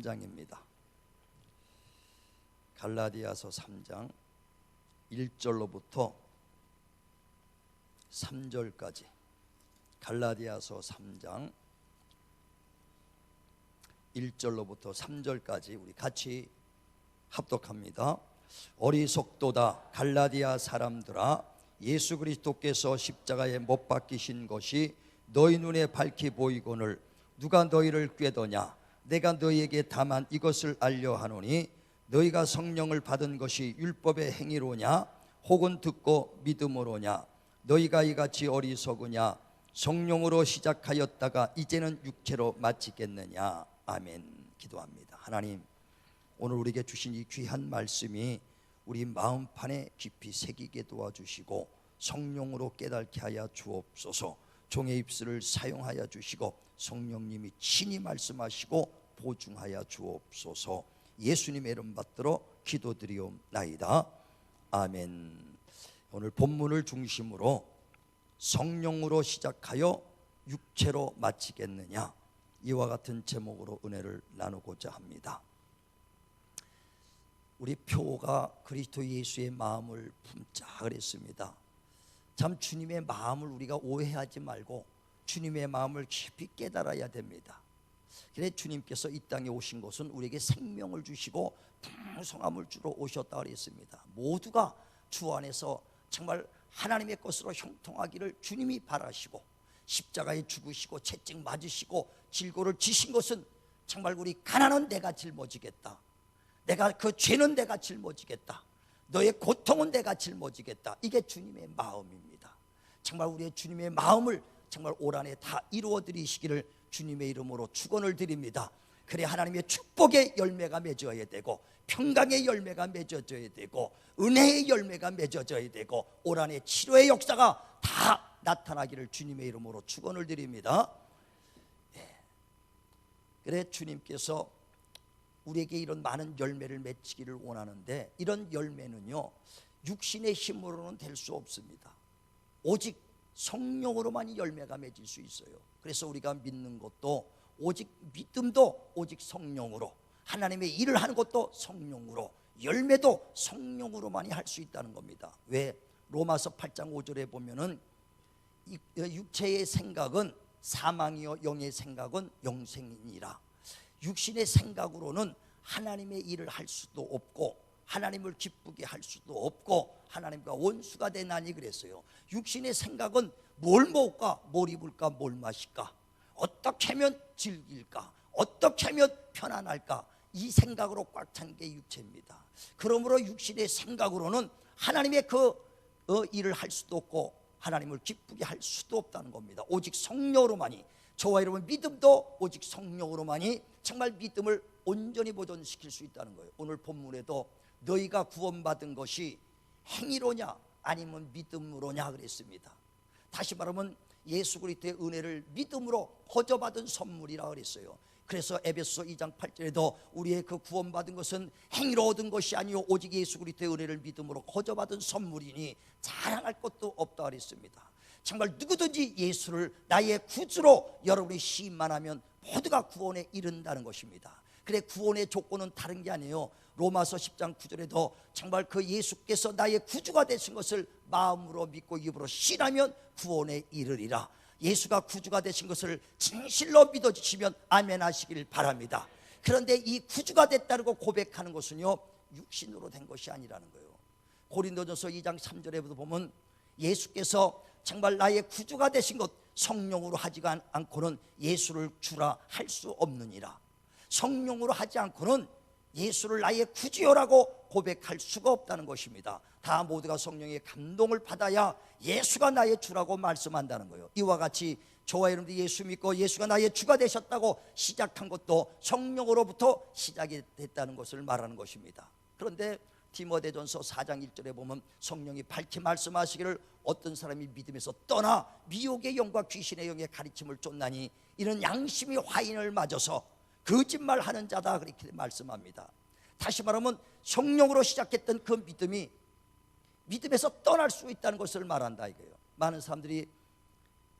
3장입니다. 갈라디아서 3장 1절로부터 3절까지, 갈라디아서 3장 1절로부터 3절까지 우리 같이 합독합니다. 어리석도다 갈라디아 사람들아, 예수 그리스도께서 십자가에 못 박히신 것이 너희 눈에 밝히 보이거늘 누가 너희를 꾀더냐? 내가 너희에게 다만 이것을 알려 하노니 너희가 성령을 받은 것이 율법의 행위로냐 혹은 듣고 믿음으로냐? 너희가 이같이 어리석으냐? 성령으로 시작하였다가 이제는 육체로 마치겠느냐? 아멘. 기도합니다. 하나님, 오늘 우리에게 주신 이 귀한 말씀이 우리 마음판에 깊이 새기게 도와주시고 성령으로 깨닫게 하여 주옵소서. 종의 입술을 사용하여 주시고 성령님이 친히 말씀하시고 보증하여 주옵소서. 예수님의 이름 받들어 기도드리옵나이다. 아멘. 오늘 본문을 중심으로 성령으로 시작하여 육체로 마치겠느냐, 이와 같은 제목으로 은혜를 나누고자 합니다. 우리 표가 그리스도 예수의 마음을 품자 그랬습니다. 참 주님의 마음을 우리가 오해하지 말고 주님의 마음을 깊이 깨달아야 됩니다. 그래 주님께서 이 땅에 오신 것은 우리에게 생명을 주시고 풍성함을 주러 오셨다 그랬습니다. 모두가 주 안에서 정말 하나님의 것으로 형통하기를 주님이 바라시고 십자가에 죽으시고 채찍 맞으시고 질고를 지신 것은 정말 우리 가난은 내가 짊어지겠다, 내가 그 죄는 내가 짊어지겠다, 너의 고통은 내가 짊어지겠다, 이게 주님의 마음입니다. 정말 우리의 주님의 마음을 정말 올 한해 다 이루어 드리시기를 주님의 이름으로 축원을 드립니다. 그래 하나님의 축복의 열매가 맺어야 되고 평강의 열매가 맺어져야 되고 은혜의 열매가 맺어져야 되고 올 한해 치료의 역사가 다 나타나기를 주님의 이름으로 축원을 드립니다. 그래 주님께서 우리에게 이런 많은 열매를 맺히기를 원하는데, 이런 열매는요 육신의 힘으로는 될 수 없습니다. 오직 성령으로만이 열매가 맺을 수 있어요. 그래서 우리가 믿는 것도 오직 믿음도 오직 성령으로, 하나님의 일을 하는 것도 성령으로, 열매도 성령으로만이 할 수 있다는 겁니다. 왜? 로마서 8장 5절에 보면은 육체의 생각은 사망이요 영의 생각은 영생이니라. 육신의 생각으로는 하나님의 일을 할 수도 없고 하나님을 기쁘게 할 수도 없고 하나님과 원수가 되나니 그랬어요. 육신의 생각은 뭘 먹을까, 뭘 입을까, 뭘 마실까, 어떻게 하면 즐길까, 어떻게 하면 편안할까, 이 생각으로 꽉 찬 게 육체입니다. 그러므로 육신의 생각으로는 하나님의 그 일을 할 수도 없고 하나님을 기쁘게 할 수도 없다는 겁니다. 오직 성령으로만이, 저와 여러분 믿음도 오직 성령으로만이 정말 믿음을 온전히 보존시킬 수 있다는 거예요. 오늘 본문에도 너희가 구원받은 것이 행위로냐 아니면 믿음으로냐 그랬습니다. 다시 말하면 예수 그리스도의 은혜를 믿음으로 거저받은 선물이라 그랬어요. 그래서 에베소서 2장 8절에도 우리의 그 구원받은 것은 행위로 얻은 것이 아니요 오직 예수 그리스도의 은혜를 믿음으로 거저받은 선물이니 자랑할 것도 없다 그랬습니다. 정말 누구든지 예수를 나의 구주로 여러분이 시인만 하면 모두가 구원에 이른다는 것입니다. 그래 구원의 조건은 다른 게 아니에요. 로마서 10장 9절에도 정말 그 예수께서 나의 구주가 되신 것을 마음으로 믿고 입으로 신하면 구원에 이르리라. 예수가 구주가 되신 것을 진실로 믿어주시면 아멘 하시길 바랍니다. 그런데 이 구주가 됐다고 고백하는 것은요 육신으로 된 것이 아니라는 거예요. 고린도전서 2장 3절에 보면 예수께서 정말 나의 구주가 되신 것 성령으로 하지 않고는 예수를 주라 할 수 없느니라. 성령으로 하지 않고는 예수를 나의 구주요라고 고백할 수가 없다는 것입니다. 다 모두가 성령의 감동을 받아야 예수가 나의 주라고 말씀한다는 거예요. 이와 같이 저와 여러분들이 예수 믿고 예수가 나의 주가 되셨다고 시작한 것도 성령으로부터 시작이 됐다는 것을 말하는 것입니다. 그런데 디모데전서 4장 1절에 보면 성령이 밝히 말씀하시기를 어떤 사람이 믿음에서 떠나 미혹의 영과 귀신의 영의 가르침을 쫓나니 이는 양심이 화인을 맞아서 거짓말하는 자다, 그렇게 말씀합니다. 다시 말하면 성령으로 시작했던 그 믿음이 믿음에서 떠날 수 있다는 것을 말한다 이거예요. 많은 사람들이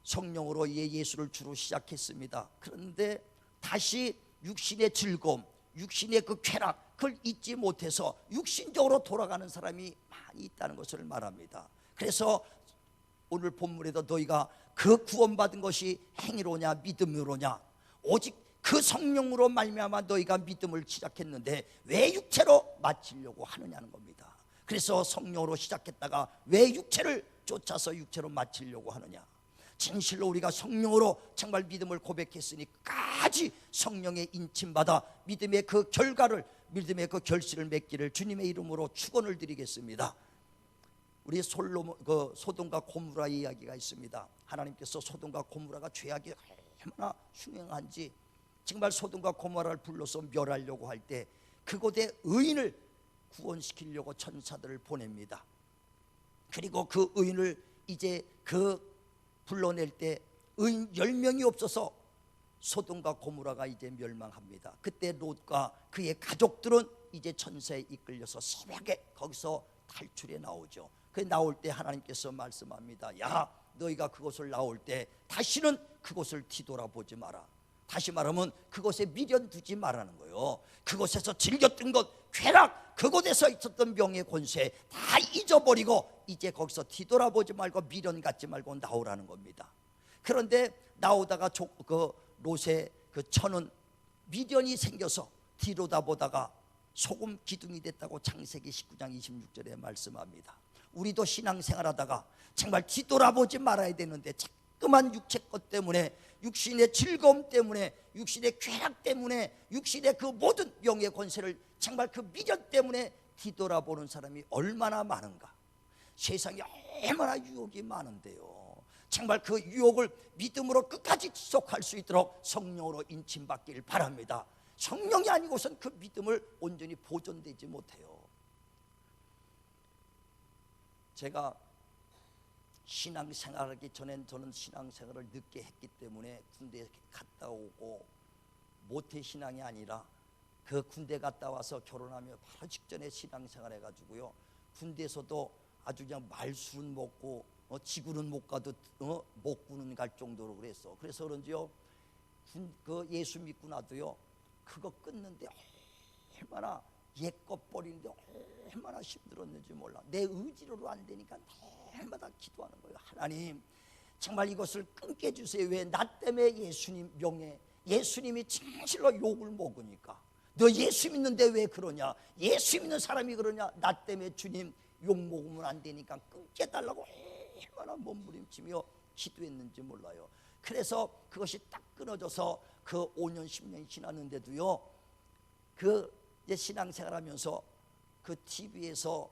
성령으로 예수를 주로 시작했습니다. 그런데 다시 육신의 즐거움, 육신의 그 쾌락, 그걸 잊지 못해서 육신적으로 돌아가는 사람이 많이 있다는 것을 말합니다. 그래서 오늘 본문에도 너희가 그 구원받은 것이 행위로냐 믿음으로냐, 오직 그 성령으로 말미암아 너희가 믿음을 시작했는데 왜 육체로 마치려고 하느냐는 겁니다. 그래서 성령으로 시작했다가 왜 육체를 쫓아서 육체로 마치려고 하느냐. 진실로 우리가 성령으로 정말 믿음을 고백했으니 끝까지 성령의 인침받아 믿음의 그 결과를, 믿음의 그 결실을 맺기를 주님의 이름으로 축원을 드리겠습니다. 우리 소돔과 고모라 이야기가 있습니다. 하나님께서 소돔과 고모라가 죄악이 얼마나 흉행한지 정말 소돔과 고모라를 불러서 멸하려고 할 때 그곳에 의인을 구원시키려고 천사들을 보냅니다. 그리고 그 의인을 이제 불러낼 때 의인 10명이 없어서 소돔과 고모라가 이제 멸망합니다. 그때 롯과 그의 가족들은 이제 천사에 이끌려서 새벽에 거기서 탈출해 나오죠. 그 나올 때 하나님께서 말씀합니다. 야, 너희가 그곳을 나올 때 다시는 그곳을 뒤돌아보지 마라. 다시 말하면 그곳에 미련 두지 말라는 거예요. 그곳에서 즐겼던 것, 쾌락, 그곳에서 있었던 명예 권세 다 잊어버리고 이제 거기서 뒤돌아보지 말고 미련 갖지 말고 나오라는 겁니다. 그런데 나오다가 롯의 그 처는 미련이 생겨서 뒤로다보다가 소금 기둥이 됐다고 창세기 19장 26절에 말씀합니다. 우리도 신앙생활하다가 정말 뒤돌아보지 말아야 되는데 자꾸만 육체 것 때문에, 육신의 즐거움 때문에, 육신의 쾌락 때문에, 육신의 그 모든 명예 권세를 정말 그 미련 때문에 뒤돌아보는 사람이 얼마나 많은가. 세상에 얼마나 유혹이 많은데요. 정말 그 유혹을 믿음으로 끝까지 지속할 수 있도록 성령으로 인침받기를 바랍니다. 성령이 아니고선 그 믿음을 온전히 보존되지 못해요. 제가 신앙생활하기 전엔 저는 신앙생활을 늦게 했기 때문에 군대에 갔다 오고 모태신앙이 아니라 그 군대 갔다 와서 결혼하며 바로 직전에 신앙생활 해가지고요, 군대에서도 아주 그냥 말술은 먹고 지구는 못 가도 목구는 갈 정도로 그랬어. 그래서 그런지요, 그 예수 믿고 나도요, 그거 끊는데 얼마나 옛것 버리는데 얼마나 힘들었는지 몰라. 내 의지로도 안 되니까 날마다 기도하는 거예요. 하나님, 정말 이것을 끊게 해주세요. 왜? 나 때문에 예수님 명예, 예수님이 진실로 욕을 먹으니까. 너 예수 믿는데 왜 그러냐? 예수 믿는 사람이 그러냐? 나 때문에 주님 욕 먹으면 안 되니까 끊게 해달라고 얼마나 몸부림치며 기도했는지 몰라요. 그래서 그것이 딱 끊어져서 그 5년 10년이 지났는데도요, 그 이제 신앙생활하면서 그 TV에서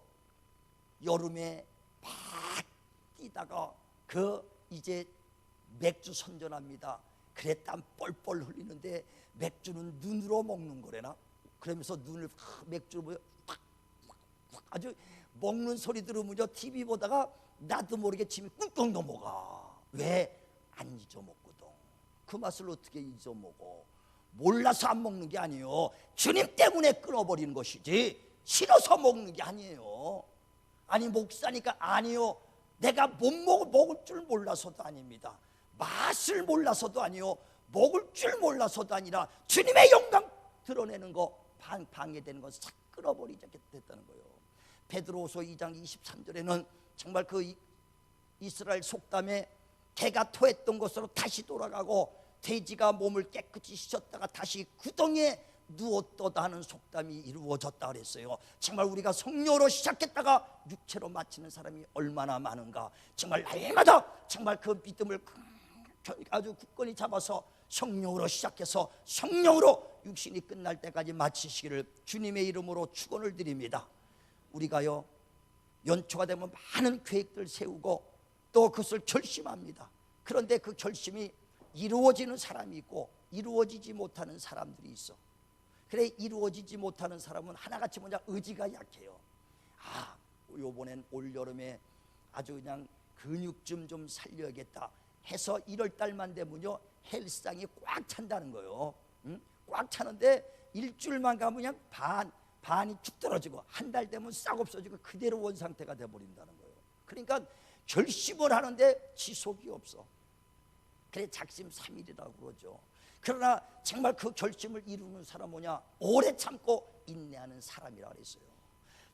여름에 막 뛰다가 그 이제 맥주 선전합니다. 그래 땀 뻘뻘 흘리는데 맥주는 눈으로 먹는 거래나. 그러면서 눈을 맥주로 아주 먹는 소리 들으면요, TV 보다가 나도 모르게 침이 꿀꺽 넘어가. 왜? 안 잊어먹거든. 그 맛을 어떻게 잊어먹어? 몰라서 안 먹는 게 아니에요. 주님 때문에 끊어버리는 것이지 싫어서 먹는 게 아니에요. 아니 목사니까 아니요. 내가 못 먹을 줄 몰라서도 아닙니다. 맛을 몰라서도 아니요. 먹을 줄 몰라서도 아니라 주님의 영광 드러내는 거 방해되는 건 싹 끊어버리게 됐다는 거예요. 베드로후서 2장 23절에는 정말 그 이스라엘 속담에 개가 토했던 곳으로 다시 돌아가고 돼지가 몸을 깨끗이 씻었다가 다시 구덩이에 누웠도다 하는 속담이 이루어졌다 그랬어요. 정말 우리가 성령으로 시작했다가 육체로 마치는 사람이 얼마나 많은가. 정말 날마다 정말 그 믿음을 아주 굳건히 잡아서 성령으로 시작해서 성령으로 육신이 끝날 때까지 마치시기를 주님의 이름으로 축원을 드립니다. 우리가요, 연초가 되면 많은 계획들 세우고 또 그것을 결심합니다. 그런데 그 결심이 이루어지는 사람이 있고 이루어지지 못하는 사람들이 있어. 그래, 이루어지지 못하는 사람은 하나같이 뭐냐, 의지가 약해요. 아, 요번엔 올여름에 아주 그냥 근육 좀 살려야겠다 해서 1월 달만 되면요, 헬스장이 꽉 찬다는 거예요. 꽉 차는데 일주일만 가면 그냥 반이 쭉 떨어지고 한 달 되면 싹 없어지고 그대로 원상태가 돼버린다는 거예요. 그러니까 결심을 하는데 지속이 없어. 그래 작심삼일이라고 그러죠. 그러나 정말 그 결심을 이루는 사람 뭐냐? 오래 참고 인내하는 사람이라 그랬어요.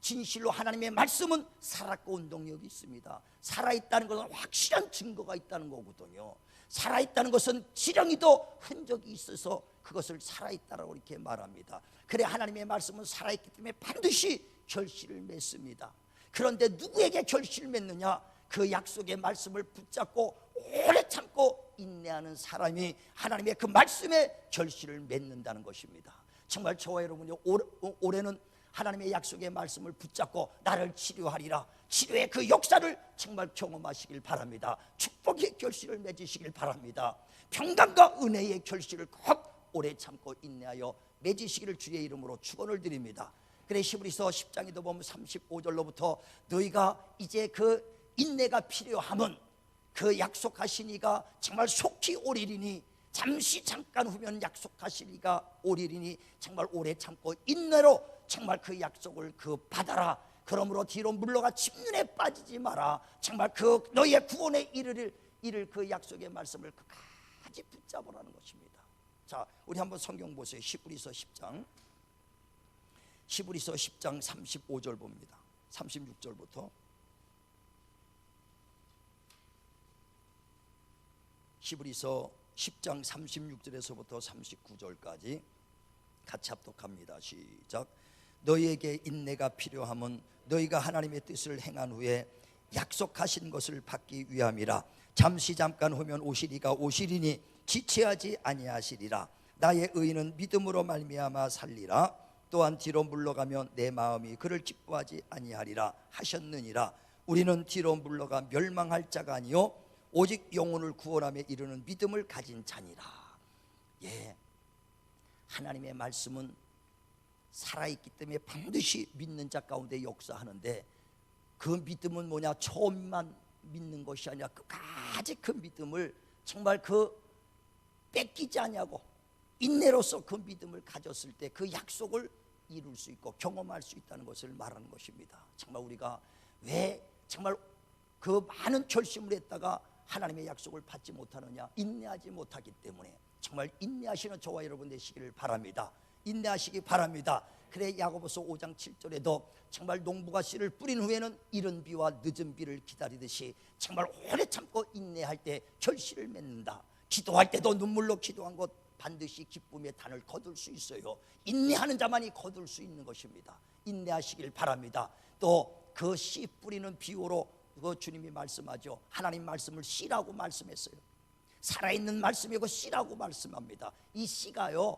진실로 하나님의 말씀은 살았고 운동력이 있습니다. 살아있다는 것은 확실한 증거가 있다는 거거든요. 살아있다는 것은 지렁이도 흔적이 있어서 그것을 살아있다라고 이렇게 말합니다. 그래 하나님의 말씀은 살아있기 때문에 반드시 결실을 맺습니다. 그런데 누구에게 결실을 맺느냐? 그 약속의 말씀을 붙잡고 오래 참고 인내하는 사람이 하나님의 그 말씀에 결실을 맺는다는 것입니다. 정말 저와 여러분이 올해는 하나님의 약속의 말씀을 붙잡고 나를 치료하리라, 치료의 그 역사를 정말 경험하시길 바랍니다. 축복의 결실을 맺으시길 바랍니다. 평강과 은혜의 결실을 꼭 오래 참고 인내하여 맺으시기를 주의 이름으로 축원을 드립니다. 그래 히브리서 10장에도 보면 35절로부터 너희가 이제 그 인내가 필요함은 그 약속하신 이가 정말 속히 오리리니 잠시 잠깐 후면 약속하신 이가 오리리니 정말 오래 참고 인내로 정말 그 약속을 그 받아라. 그러므로 뒤로 물러가 침륜에 빠지지 마라. 정말 그 너희의 구원에 이를 그 약속의 말씀을 끝까지 붙잡으라는 것입니다. 자, 우리 한번 성경 보세요. 히브리서 10장 35절 봅니다. 36절부터 히브리서 10장 36절에서부터 39절까지 같이 합독합니다. 시작. 너희에게 인내가 필요함은 너희가 하나님의 뜻을 행한 후에 약속하신 것을 받기 위함이라. 잠시 잠깐 후면 오시리가 오시리니 지체하지 아니하시리라. 나의 의인은 믿음으로 말미암아 살리라. 또한 뒤로 물러가면 내 마음이 그를 기뻐하지 아니하리라 하셨느니라. 우리는 뒤로 물러가 멸망할 자가 아니요 오직 영혼을 구원함에 이르는 믿음을 가진 자니라. 예, 하나님의 말씀은 살아있기 때문에 반드시 믿는 자 가운데 역사하는데, 그 믿음은 뭐냐? 처음만 믿는 것이 아니라 끝까지 그 믿음을 정말 그 뺏기지 않냐고 인내로서 그 믿음을 가졌을 때 그 약속을 이룰 수 있고 경험할 수 있다는 것을 말하는 것입니다. 정말 우리가 왜 정말 그 많은 결심을 했다가 하나님의 약속을 받지 못하느냐? 인내하지 못하기 때문에. 정말 인내하시는 저와 여러분 되시기를 바랍니다. 인내하시기 바랍니다. 그래 야고보서 5장 7절에도 정말 농부가 씨를 뿌린 후에는 이른 비와 늦은 비를 기다리듯이 정말 오래 참고 인내할 때 결실을 맺는다. 기도할 때도 눈물로 기도한 것 반드시 기쁨의 단을 거둘 수 있어요. 인내하는 자만이 거둘 수 있는 것입니다. 인내하시길 바랍니다. 또 그 씨 뿌리는 비유로 그 주님이 말씀하죠. 하나님 말씀을 씨라고 말씀했어요. 살아있는 말씀이고 씨라고 말씀합니다. 이 씨가요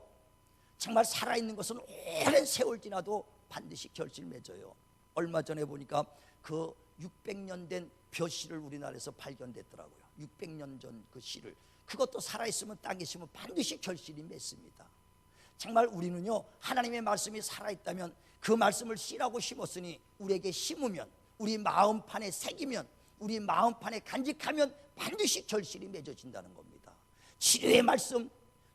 정말 살아있는 것은 오랜 세월 지나도 반드시 결실 맺어요. 얼마 전에 보니까 그 600년 된 벼씨를 우리나라에서 발견됐더라고요. 600년 전 그 씨를, 그것도 살아있으면 땅에 심으면 반드시 결실이 맺습니다. 정말 우리는요 하나님의 말씀이 살아있다면 그 말씀을 씨라고 심었으니 우리에게 심으면, 우리 마음판에 새기면, 우리 마음판에 간직하면 반드시 결실이 맺어진다는 겁니다. 치료의 말씀,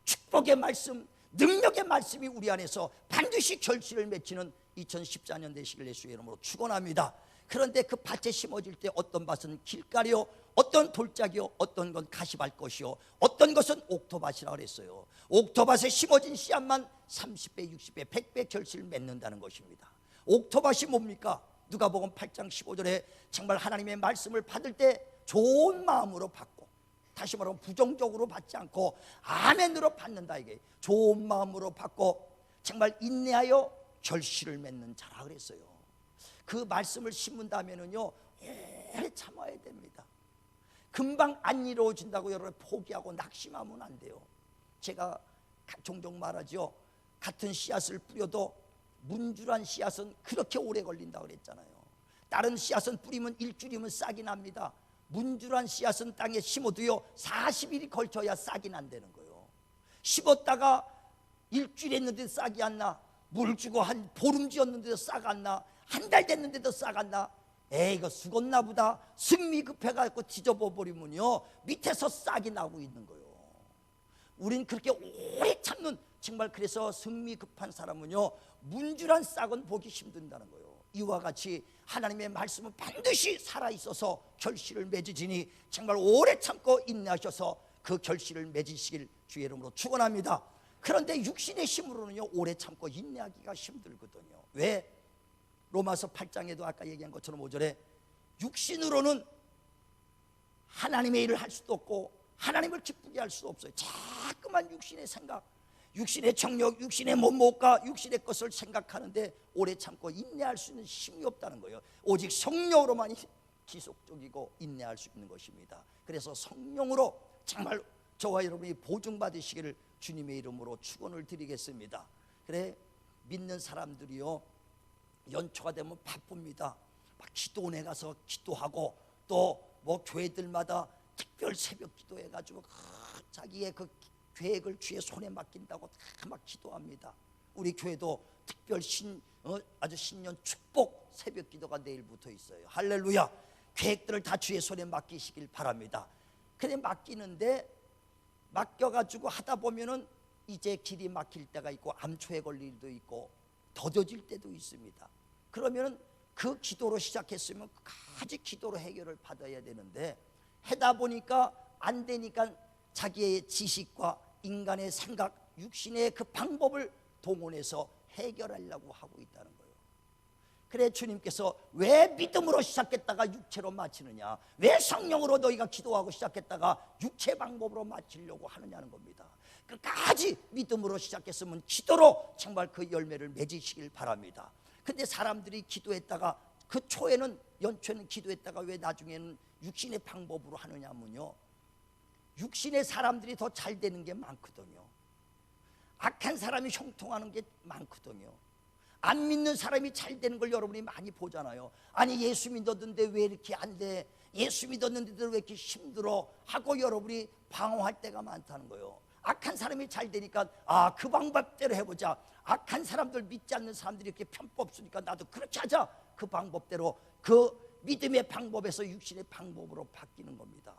축복의 말씀, 능력의 말씀이 우리 안에서 반드시 결실을 맺히는 2014년 되시길 예수의 이름으로 축원합니다. 그런데 그 밭에 심어질 때 어떤 밭은 길가리요, 어떤 돌짝이요, 어떤 건 가시밭 것이요, 어떤 것은 옥토밭이라 그랬어요. 옥토밭에 심어진 씨앗만 30배, 60배, 100배 결실을 맺는다는 것입니다. 옥토밭이 뭡니까? 누가복음 8장 15절에 정말 하나님의 말씀을 받을 때 좋은 마음으로 받고, 다시 말하면 부정적으로 받지 않고 아멘으로 받는다. 이게 좋은 마음으로 받고 정말 인내하여 결실을 맺는 자라 그랬어요. 그 말씀을 심은다면은요 오래 참아야 됩니다. 금방 안 이루어진다고 여러분 포기하고 낙심하면 안 돼요. 제가 종종 말하죠. 같은 씨앗을 뿌려도 문주란 씨앗은 그렇게 오래 걸린다고 그랬잖아요. 다른 씨앗은 뿌리면 일주일이면 싹이 납니다. 문주란 씨앗은 땅에 심어도요 40일이 걸쳐야 싹이 난다는 거예요. 심었다가 일주일 했는데도 싹이 안 나. 물 주고 한 보름 지었는데도 싹 안 나. 한 달 됐는데도 싹 안 나. 이거 죽었나 보다. 승리 급해가지고 뒤져봐 버리면요 밑에서 싹이 나고 있는 거예요. 우린 그렇게 오래 참는, 정말 그래서 승리 급한 사람은요 문주란 싹은 보기 힘든다는 거예요. 이와 같이 하나님의 말씀은 반드시 살아있어서 결실을 맺으시니 정말 오래 참고 인내하셔서 그 결실을 맺으시길 주의 이름으로 축원합니다. 그런데 육신의 힘으로는요 오래 참고 인내하기가 힘들거든요. 왜? 로마서 8장에도 아까 얘기한 것처럼 5절에 육신으로는 하나님의 일을 할 수도 없고 하나님을 기쁘게 할 수도 없어요. 자꾸만 육신의 생각, 육신의 정력, 육신의 몸목과 육신의 것을 생각하는데 오래 참고 인내할 수 있는 힘이 없다는 거예요. 오직 성령으로만 지속적이고 인내할 수 있는 것입니다. 그래서 성령으로 정말 저와 여러분이 보증받으시기를 주님의 이름으로 축원을 드리겠습니다. 그래, 믿는 사람들이요 연초가 되면 바쁩니다. 막 기도원에 가서 기도하고 또 뭐 교회들마다 특별 새벽 기도해가지고 자기의 그 계획을 주의 손에 맡긴다고 다 막 기도합니다. 우리 교회도 특별 아주 신년 축복 새벽 기도가 내일부터 있어요. 할렐루야. 계획들을 다 주의 손에 맡기시길 바랍니다. 그래 맡기는데 맡겨가지고 하다 보면은 이제 길이 막힐 때가 있고 암초에 걸릴 때도 있고 더뎌질 때도 있습니다. 그러면은 그 기도로 시작했으면 끝까지 기도로 해결을 받아야 되는데 하다 보니까 안 되니까 자기의 지식과 인간의 생각, 육신의 그 방법을 동원해서 해결하려고 하고 있다는 거예요. 그래 주님께서 왜 믿음으로 시작했다가 육체로 마치느냐, 왜 성령으로 너희가 기도하고 시작했다가 육체 방법으로 마치려고 하느냐는 겁니다. 끝까지 믿음으로 시작했으면 기도로 정말 그 열매를 맺으시길 바랍니다. 근데 사람들이 기도했다가 그 초에는 연초에는 기도했다가 왜 나중에는 육신의 방법으로 하느냐면요, 육신의 사람들이 더 잘 되는 게 많거든요. 악한 사람이 형통하는 게 많거든요. 안 믿는 사람이 잘 되는 걸 여러분이 많이 보잖아요. 아니 예수 믿었는데 왜 이렇게 안 돼? 예수 믿었는데도 왜 이렇게 힘들어? 하고 여러분이 방황할 때가 많다는 거예요. 악한 사람이 잘 되니까 그 방법대로 해보자. 악한 사람들, 믿지 않는 사람들이 이렇게 편법 쓰니까 나도 그렇게 하자. 그 방법대로, 그 믿음의 방법에서 육신의 방법으로 바뀌는 겁니다.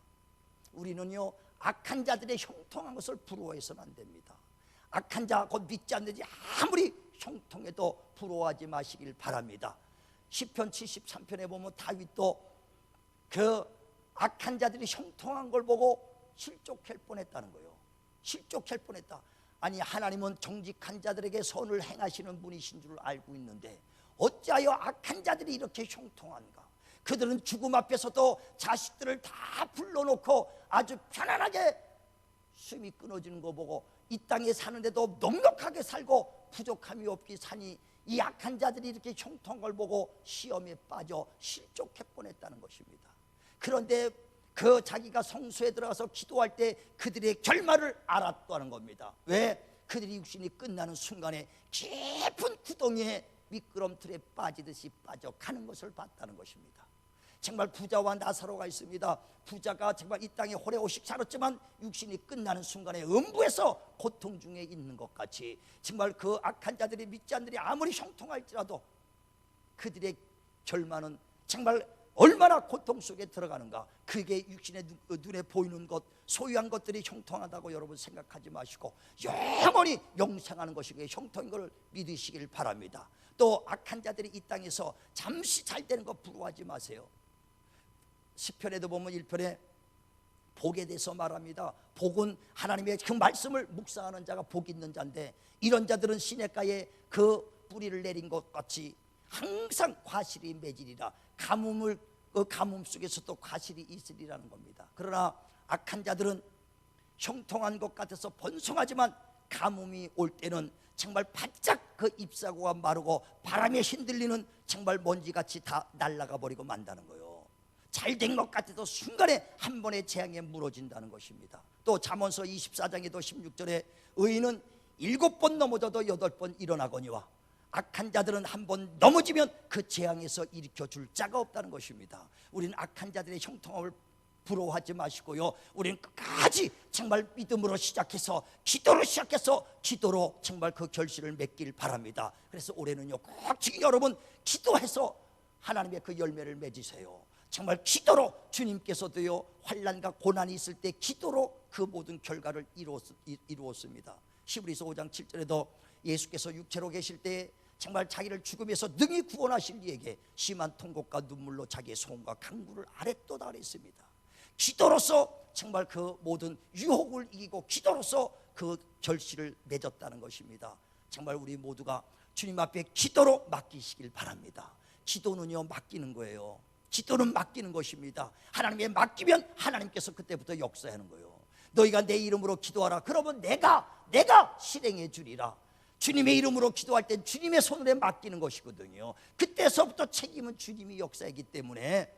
우리는요 악한 자들의 형통한 것을 부러워해서는 안 됩니다. 악한 자, 곧 믿지 않는 자 아무리 형통해도 부러워하지 마시길 바랍니다. 시편 73편에 보면 다윗도 그 악한 자들이 형통한 걸 보고 실족할 뻔했다는 거예요. 실족할 뻔했다. 아니 하나님은 정직한 자들에게 선을 행하시는 분이신 줄 알고 있는데 어찌하여 악한 자들이 이렇게 형통한가? 그들은 죽음 앞에서도 자식들을 다 불러놓고 아주 편안하게 숨이 끊어지는 거 보고 이 땅에 사는데도 넉넉하게 살고 부족함이 없기 사니 이 악한 자들이 이렇게 형통한 걸 보고 시험에 빠져 실족할 뻔했다는 것입니다. 그런데 그 자기가 성소에 들어가서 기도할 때 그들의 결말을 알았다는 겁니다. 왜? 그들이 육신이 끝나는 순간에 깊은 구덩이에 미끄럼틀에 빠지듯이 빠져가는 것을 봤다는 것입니다. 정말 부자와 나사로가 있습니다. 부자가 정말 이 땅에 호래오식 살았지만 육신이 끝나는 순간에 음부에서 고통 중에 있는 것 같이 정말 그 악한 자들이 믿지 않는 자들이 아무리 형통할지라도 그들의 결말은 정말 얼마나 고통 속에 들어가는가. 그게 육신의 눈에 보이는 것, 소유한 것들이 형통하다고 여러분 생각하지 마시고 영원히 영생하는 것이 그게 형통인 걸 믿으시길 바랍니다. 또 악한 자들이 이 땅에서 잠시 잘 되는 거 부러워하지 마세요. 시편에도 보면 1편에 복에 대해서 말합니다. 복은 하나님의 그 말씀을 묵상하는 자가 복 있는 자인데 이런 자들은 시냇가에 그 뿌리를 내린 것 같이 항상 과실이 맺으리라. 그 가뭄 속에서도 과실이 있으리라는 겁니다. 그러나 악한 자들은 형통한 것 같아서 번성하지만 가뭄이 올 때는 정말 바짝 그 잎사고가 마르고 바람에 흔들리는 정말 먼지같이 다 날아가 버리고 만다는 거예요. 잘된 것 같아도 순간에 한 번의 재앙에 무너진다는 것입니다. 또 잠언서 24장에도 16절에 의인은 7번 넘어져도 8번 일어나거니와 악한 자들은 한 번 넘어지면 그 재앙에서 일으켜 줄 자가 없다는 것입니다. 우리는 악한 자들의 형통함을 부러워하지 마시고요, 우리는 끝까지 정말 믿음으로 시작해서 기도로 시작해서 기도로 정말 그 결실을 맺길 바랍니다. 그래서 올해는요 꼭 지금 여러분 기도해서 하나님의 그 열매를 맺으세요. 정말 기도로 주님께서도요 환난과 고난이 있을 때 기도로 그 모든 결과를 이루었습니다. 히브리서 5장 7절에도 예수께서 육체로 계실 때 정말 자기를 죽음에서 능히 구원하실 이에게 심한 통곡과 눈물로 자기의 소원과 강구를 아랬도다 그랬습니다. 기도로서 정말 그 모든 유혹을 이기고 기도로서 그 결실을 맺었다는 것입니다. 정말 우리 모두가 주님 앞에 기도로 맡기시길 바랍니다. 기도는요, 맡기는 거예요. 기도는 맡기는 것입니다. 하나님께 맡기면 하나님께서 그때부터 역사하는 거예요. 너희가 내 이름으로 기도하라. 그러면 내가 실행해 주리라. 주님의 이름으로 기도할 땐 주님의 손에 맡기는 것이거든요. 그때서부터 책임은 주님이 역사하기 때문에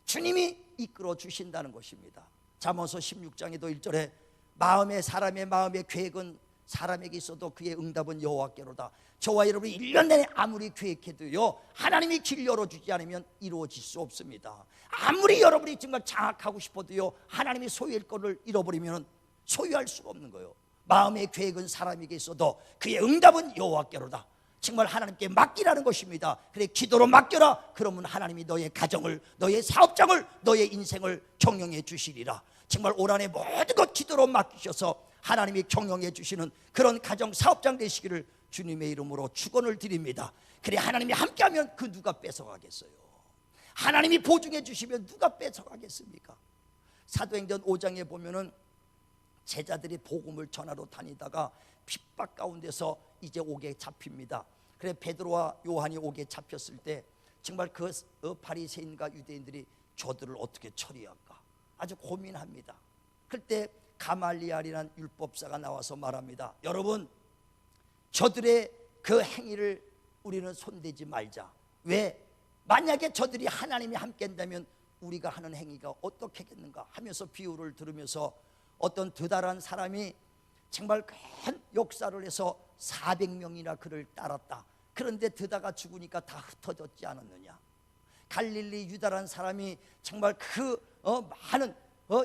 주님이 이끌어 주신다는 것입니다. 잠언서 16장에도 1절에 사람의 마음의 계획은 사람에게 있어도 그의 응답은 여호와께로다. 저와 여러분이 1년 내내 아무리 계획해도요, 하나님이 길 열어주지 않으면 이루어질 수 없습니다. 아무리 여러분이 정말 장악하고 싶어도요, 하나님이 소유할 것을 잃어버리면 소유할 수가 없는 거예요. 마음의 계획은 사람에게 있어도 그의 응답은 여호와께로다. 정말 하나님께 맡기라는 것입니다. 그래, 기도로 맡겨라. 그러면 하나님이 너의 가정을, 너의 사업장을, 너의 인생을 경영해 주시리라. 정말 올 한해 모든 것 기도로 맡기셔서 하나님이 경영해 주시는 그런 가정 사업장 되시기를 주님의 이름으로 축원을 드립니다. 그래, 하나님이 함께하면 그 누가 뺏어가겠어요? 하나님이 보증해 주시면 누가 뺏어가겠습니까? 사도행전 5장에 보면은 제자들이 복음을 전하러 다니다가 핍박 가운데서 이제 옥에 잡힙니다. 그래, 베드로와 요한이 옥에 잡혔을 때 정말 그 바리새인과 유대인들이 저들을 어떻게 처리할까 아주 고민합니다. 그때 가말리엘이라는 율법사가 나와서 말합니다. 여러분, 저들의 그 행위를 우리는 손대지 말자. 왜? 만약에 저들이 하나님이 함께 한다면 우리가 하는 행위가 어떻게 하겠는가 하면서 비유를 들으면서 어떤 드다란 사람이 정말 큰 역사를 해서 400명이나 그를 따랐다. 그런데 드다가 죽으니까 다 흩어졌지 않았느냐. 갈릴리 유다라는 사람이 정말 그 많은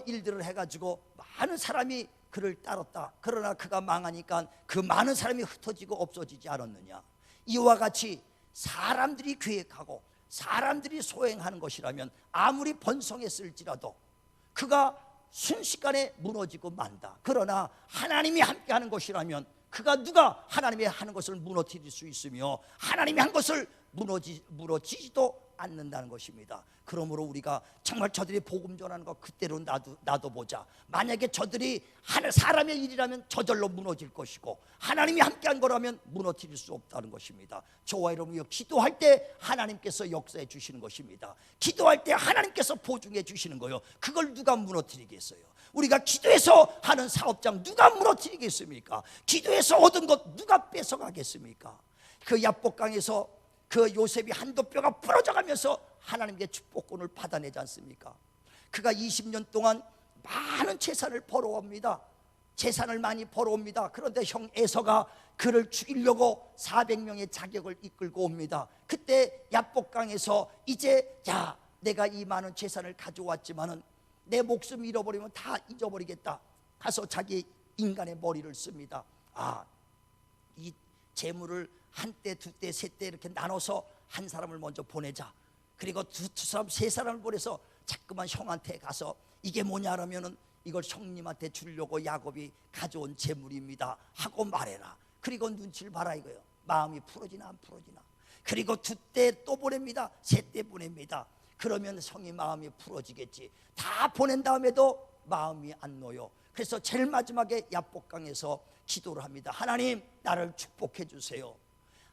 일들을 해가지고 많은 사람이 그를 따랐다. 그러나 그가 망하니까 그 많은 사람이 흩어지고 없어지지 않았느냐. 이와 같이 사람들이 계획하고 사람들이 소행하는 것이라면 아무리 번성했을지라도 그가 순식간에 무너지고 만다. 그러나 하나님이 함께하는 것이라면 누가 하나님이 하는 것을 무너뜨릴 수 있으며 하나님이 한 것을 무너지지도 않는다는 것입니다. 그러므로 우리가 정말 저들이 복음 전하는 거 그때로 놔둬보자. 만약에 저들이 사람의 일이라면 저절로 무너질 것이고 하나님이 함께한 거라면 무너뜨릴 수 없다는 것입니다. 저와 여러분이 기도할 때 하나님께서 역사해 주시는 것입니다. 기도할 때 하나님께서 보증해 주시는 거예요. 그걸 누가 무너뜨리겠어요? 우리가 기도해서 하는 사업장 누가 무너뜨리겠습니까? 기도해서 얻은 것 누가 뺏어가겠습니까? 그 야복강에서 그 요셉이 한도뼈가 부러져 가면서 하나님께 축복권을 받아내지 않습니까? 그가 20년 동안 많은 재산을 벌어옵니다. 재산을 많이 벌어옵니다. 그런데 형 에서가 그를 죽이려고 400명의 자격을 이끌고 옵니다. 그때 야복강에서 이제 내가 이 많은 재산을 가져왔지만은 내 목숨 잃어버리면 다 잊어버리겠다. 가서 자기 인간의 머리를 씁니다. 이 재물을 한때, 두때, 세때 이렇게 나눠서 한 사람을 먼저 보내자. 그리고 두 사람, 세 사람을 보내서 자꾸만 형한테 가서 이게 뭐냐 하면은 이걸 형님한테 주려고 야곱이 가져온 재물입니다 하고 말해라. 그리고 눈치를 봐라 이거예요. 마음이 풀어지나 안 풀어지나. 그리고 두 때 또 보냅니다. 세 때 보냅니다. 그러면 성이 마음이 풀어지겠지. 다 보낸 다음에도 마음이 안 놓여. 그래서 제일 마지막에 야복강에서 기도를 합니다. 하나님, 나를 축복해 주세요.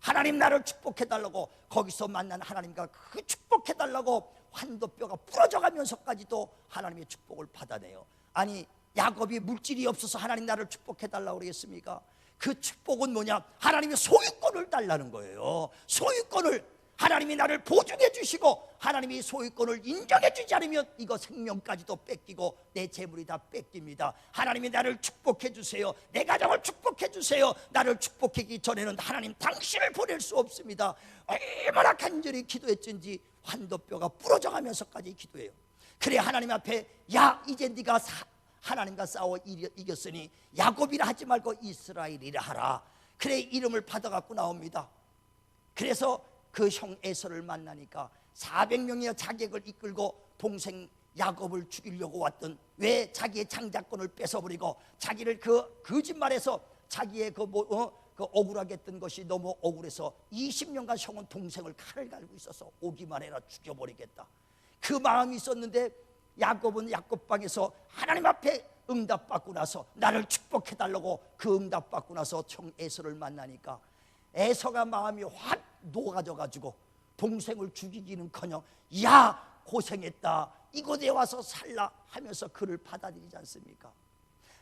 하나님, 나를 축복해 달라고. 거기서 만난 하나님과 그 축복해 달라고 환도뼈가 부러져 가면서까지도 하나님의 축복을 받아내요. 아니, 야곱이 물질이 없어서 하나님 나를 축복해 달라고 그러겠습니까? 그 축복은 뭐냐? 하나님의 소유권을 달라는 거예요. 소유권을. 하나님이 나를 보증해 주시고 하나님이 소유권을 인정해 주지 않으면 이거 생명까지도 뺏기고 내 재물이 다 뺏깁니다. 하나님이 나를 축복해 주세요. 내 가정을 축복해 주세요. 나를 축복하기 전에는 하나님 당신을 보낼 수 없습니다. 얼마나 간절히 기도했든지 환도뼈가 부러져 가면서까지 기도해요. 그래, 하나님 앞에 이제 네가 하나님과 싸워 이겼으니 야곱이라 하지 말고 이스라엘이라 하라. 그래, 이름을 받아갖고 나옵니다. 그래서 그 형 에서를 만나니까 400명의 자객을 이끌고 동생 야곱을 죽이려고 왔던, 왜 자기의 장자권을 뺏어버리고 자기를 그 거짓말해서 자기의 그 억울하게 했던 것이 너무 억울해서 20년간 형은 동생을 칼을 갈고 있어서 오기만 해라 죽여버리겠다. 그 마음이 있었는데 야곱은 야곱방에서 하나님 앞에 응답받고 나서 나를 축복해달라고 그 응답받고 나서 형 에서를 만나니까 에서가 마음이 확 녹아져가지고 동생을 죽이기는커녕 야 고생했다, 이곳에 와서 살라 하면서 그를 받아들이지 않습니까?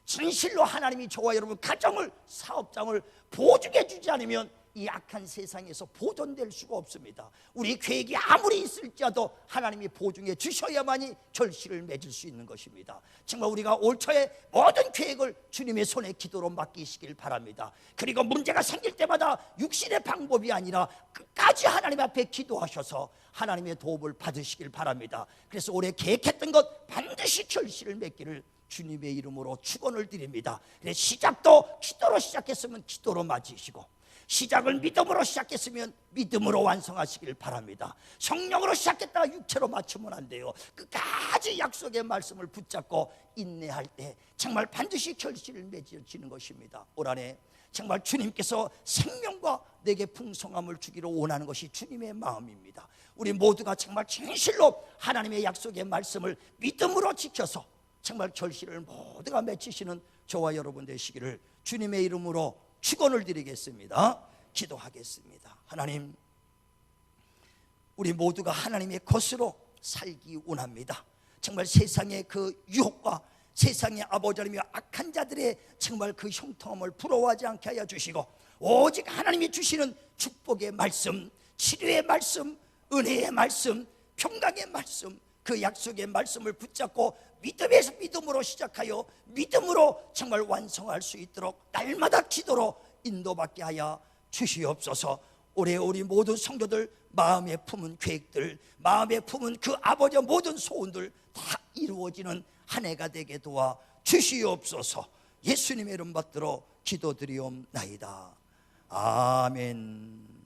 진실로 하나님이 저와 여러분 가정을, 사업장을 보증해 주지 않으면 이 악한 세상에서 보존될 수가 없습니다. 우리 계획이 아무리 있을지라도 하나님이 보증해 주셔야만이 결실을 맺을 수 있는 것입니다. 정말 우리가 올 초에 모든 계획을 주님의 손에 기도로 맡기시길 바랍니다. 그리고 문제가 생길 때마다 육신의 방법이 아니라 끝까지 하나님 앞에 기도하셔서 하나님의 도움을 받으시길 바랍니다. 그래서 올해 계획했던 것 반드시 결실을 맺기를 주님의 이름으로 축원을 드립니다. 그래서 시작도 기도로 시작했으면 기도로 마치시고, 시작을 믿음으로 시작했으면 믿음으로 완성하시길 바랍니다. 성령으로 시작했다가 육체로 맞추면 안 돼요. 끝까지 약속의 말씀을 붙잡고 인내할 때 정말 반드시 결실을 맺어지는 것입니다. 올 한해 정말 주님께서 생명과 내게 풍성함을 주기를 원하는 것이 주님의 마음입니다. 우리 모두가 정말 진실로 하나님의 약속의 말씀을 믿음으로 지켜서 정말 결실을 모두가 맺히시는 저와 여러분 되시기를 주님의 이름으로 축원을 드리겠습니다. 기도하겠습니다. 하나님, 우리 모두가 하나님의 것으로 살기 원합니다. 정말 세상의 그 유혹과 세상의 아버지며 악한 자들의 정말 그 형통함을 부러워하지 않게 하여 주시고, 오직 하나님이 주시는 축복의 말씀, 치료의 말씀, 은혜의 말씀, 평강의 말씀, 그 약속의 말씀을 붙잡고 믿음에서 믿음으로 시작하여 믿음으로 정말 완성할 수 있도록 날마다 기도로 인도받게 하여 주시옵소서. 올해 우리 모든 성도들 마음에 품은 계획들, 마음에 품은 그 아버지의 모든 소원들 다 이루어지는 한 해가 되게 도와 주시옵소서. 예수님의 이름 받들어 기도드리옵나이다. 아멘.